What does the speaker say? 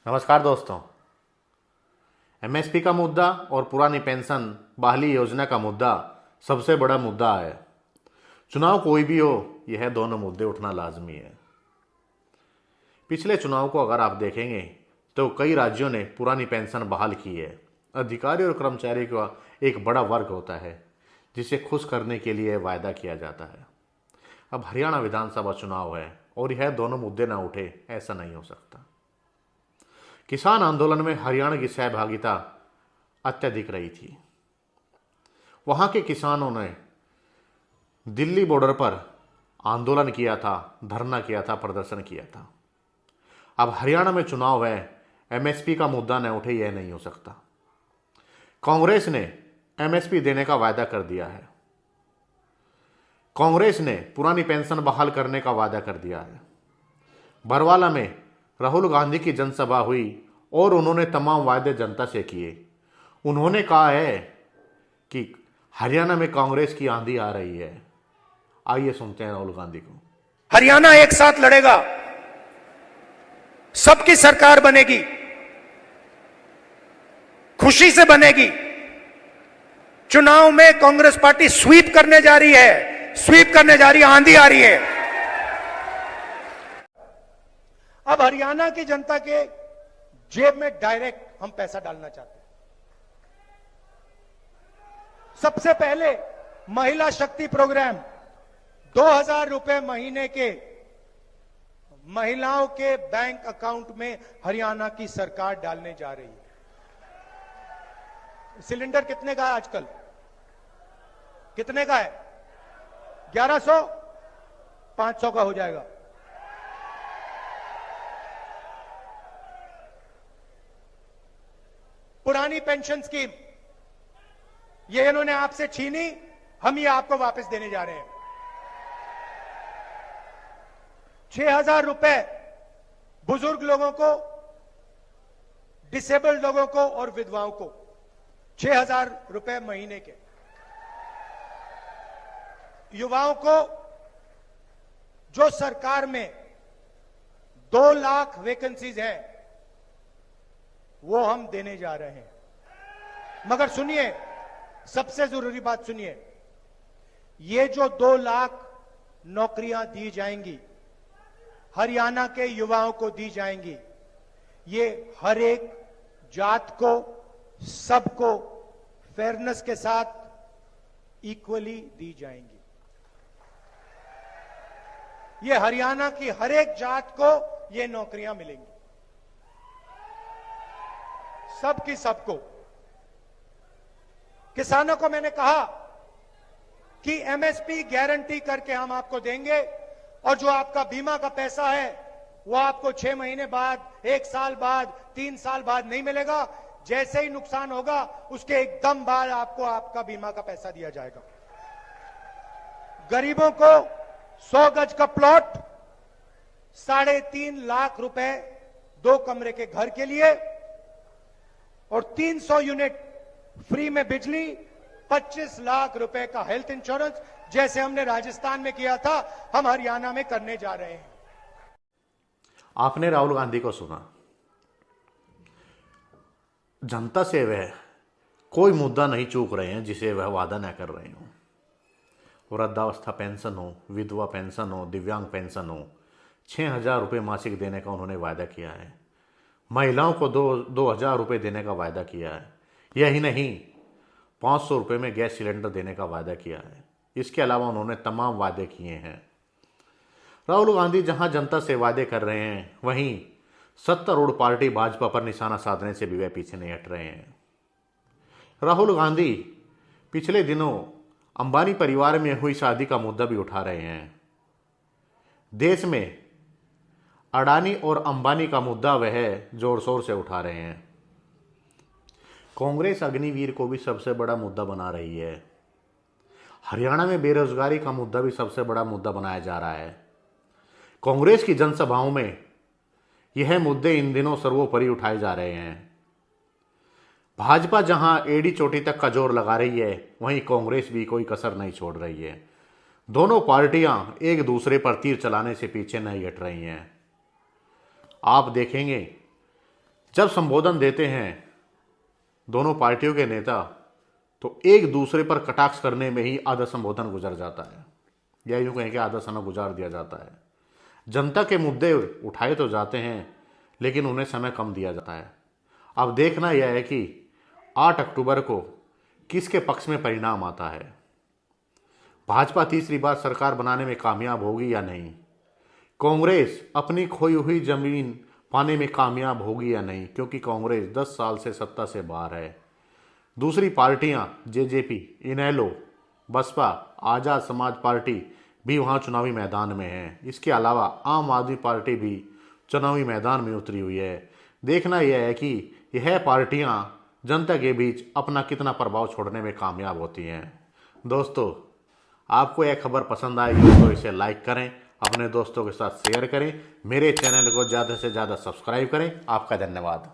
नमस्कार दोस्तों। एमएसपी का मुद्दा और पुरानी पेंशन बहाली योजना का मुद्दा सबसे बड़ा मुद्दा है। चुनाव कोई भी हो, यह दोनों मुद्दे उठना लाजमी है। पिछले चुनाव को अगर आप देखेंगे तो कई राज्यों ने पुरानी पेंशन बहाल की है। अधिकारी और कर्मचारी का एक बड़ा वर्ग होता है जिसे खुश करने के लिए वायदा किया जाता है। अब हरियाणा विधानसभा चुनाव है और यह दोनों मुद्दे ना उठे, ऐसा नहीं हो सकता। किसान आंदोलन में हरियाणा की सहभागिता अत्यधिक रही थी। वहां के किसानों ने दिल्ली बॉर्डर पर आंदोलन किया था, धरना किया था, प्रदर्शन किया था। अब हरियाणा में चुनाव है, एमएसपी का मुद्दा न उठे, यह नहीं हो सकता। कांग्रेस ने एमएसपी देने का वायदा कर दिया है। कांग्रेस ने पुरानी पेंशन बहाल करने का वादा कर दिया है। बरवाला में राहुल गांधी की जनसभा हुई और उन्होंने तमाम वायदे जनता से किए। उन्होंने कहा है कि हरियाणा में कांग्रेस की आंधी आ रही है। आइए सुनते हैं राहुल गांधी को। हरियाणा एक साथ लड़ेगा, सबकी सरकार बनेगी, खुशी से बनेगी। चुनाव में कांग्रेस पार्टी स्वीप करने जा रही है, स्वीप करने जा रही है, आंधी आ रही है। अब हरियाणा की जनता के जेब में डायरेक्ट हम पैसा डालना चाहते हैं। सबसे पहले महिला शक्ति प्रोग्राम 2000 रुपए महीने के महिलाओं के बैंक अकाउंट में हरियाणा की सरकार डालने जा रही है। सिलेंडर कितने का है आजकल? कितने का है? 1100, 500 का हो जाएगा। पुरानी पेंशन स्कीम ये इन्होंने आपसे छीनी, हम ये आपको वापस देने जा रहे हैं। 6000 रुपए बुजुर्ग लोगों को, डिसेबल्ड लोगों को और विधवाओं को 6000 रुपए महीने के। युवाओं को जो सरकार में 2 लाख वैकेंसीज है वो हम देने जा रहे हैं। मगर सुनिए, सबसे जरूरी बात सुनिए, ये जो 2 लाख नौकरियां दी जाएंगी, हरियाणा के युवाओं को दी जाएंगी, ये हर एक जात को, सबको फेयरनेस के साथ इक्वली दी जाएंगी। ये हरियाणा की हर एक जात को ये नौकरियां मिलेंगी, सबकी सबको। किसानों को मैंने कहा कि एमएसपी गारंटी करके हम आपको देंगे और जो आपका बीमा का पैसा है वो आपको 6 महीने बाद, 1 साल बाद, 3 साल बाद नहीं मिलेगा। जैसे ही नुकसान होगा उसके एकदम बाद आपको आपका बीमा का पैसा दिया जाएगा। गरीबों को 100 गज का प्लॉट, 3.5 लाख रुपए 2 कमरे के घर के लिए और 300 यूनिट फ्री में बिजली, 25 लाख रुपए का हेल्थ इंश्योरेंस, जैसे हमने राजस्थान में किया था, हम हरियाणा में करने जा रहे हैं। आपने राहुल गांधी को सुना। जनता से वह कोई मुद्दा नहीं चूक रहे हैं जिसे वह वादा न कर रहे हो। वृद्धावस्था पेंशन हो, विधवा पेंशन हो, दिव्यांग पेंशन हो, 6000 रुपये मासिक देने का उन्होंने वायदा किया है। महिलाओं को 2000 रुपये देने का वायदा किया है। यही नहीं, 500 रुपये में गैस सिलेंडर देने का वायदा किया है। इसके अलावा उन्होंने तमाम वादे किए हैं। राहुल गांधी जहां जनता से वादे कर रहे हैं, वहीं सत्तारूढ़ पार्टी भाजपा पर निशाना साधने से भी वे पीछे नहीं हट रहे हैं। राहुल गांधी पिछले दिनों अंबानी परिवार में हुई शादी का मुद्दा भी उठा रहे हैं। देश में अडानी और अंबानी का मुद्दा वह जोर शोर से उठा रहे हैं। कांग्रेस अग्निवीर को भी सबसे बड़ा मुद्दा बना रही है। हरियाणा में बेरोजगारी का मुद्दा भी सबसे बड़ा मुद्दा बनाया जा रहा है। कांग्रेस की जनसभाओं में यह मुद्दे इन दिनों सर्वोपरि उठाए जा रहे हैं। भाजपा जहां एड़ी चोटी तक का जोर लगा रही है, वहीं कांग्रेस भी कोई कसर नहीं छोड़ रही है। दोनों पार्टियां एक दूसरे पर तीर चलाने से पीछे नहीं हट रही हैं। आप देखेंगे जब संबोधन देते हैं दोनों पार्टियों के नेता तो एक दूसरे पर कटाक्ष करने में ही आधा संबोधन गुजर जाता है, या यूं कहें कि आधा समय गुजार दिया जाता है। जनता के मुद्दे उठाए तो जाते हैं लेकिन उन्हें समय कम दिया जाता है। अब देखना यह है कि 8 अक्टूबर को किसके पक्ष में परिणाम आता है। भाजपा तीसरी बार सरकार बनाने में कामयाब होगी या नहीं, कांग्रेस अपनी खोई हुई जमीन पाने में कामयाब होगी या नहीं, क्योंकि कांग्रेस 10 साल से सत्ता से बाहर है। दूसरी पार्टियां जेजेपी, इनेलो, बसपा, आज़ाद समाज पार्टी भी वहां चुनावी मैदान में है। इसके अलावा आम आदमी पार्टी भी चुनावी मैदान में उतरी हुई है। देखना यह है कि यह पार्टियां जनता के बीच अपना कितना प्रभाव छोड़ने में कामयाब होती हैं। दोस्तों, आपको यह खबर पसंद आएगी तो इसे लाइक करें, अपने दोस्तों के साथ शेयर करें, मेरे चैनल को ज़्यादा से ज़्यादा सब्सक्राइब करें। आपका धन्यवाद।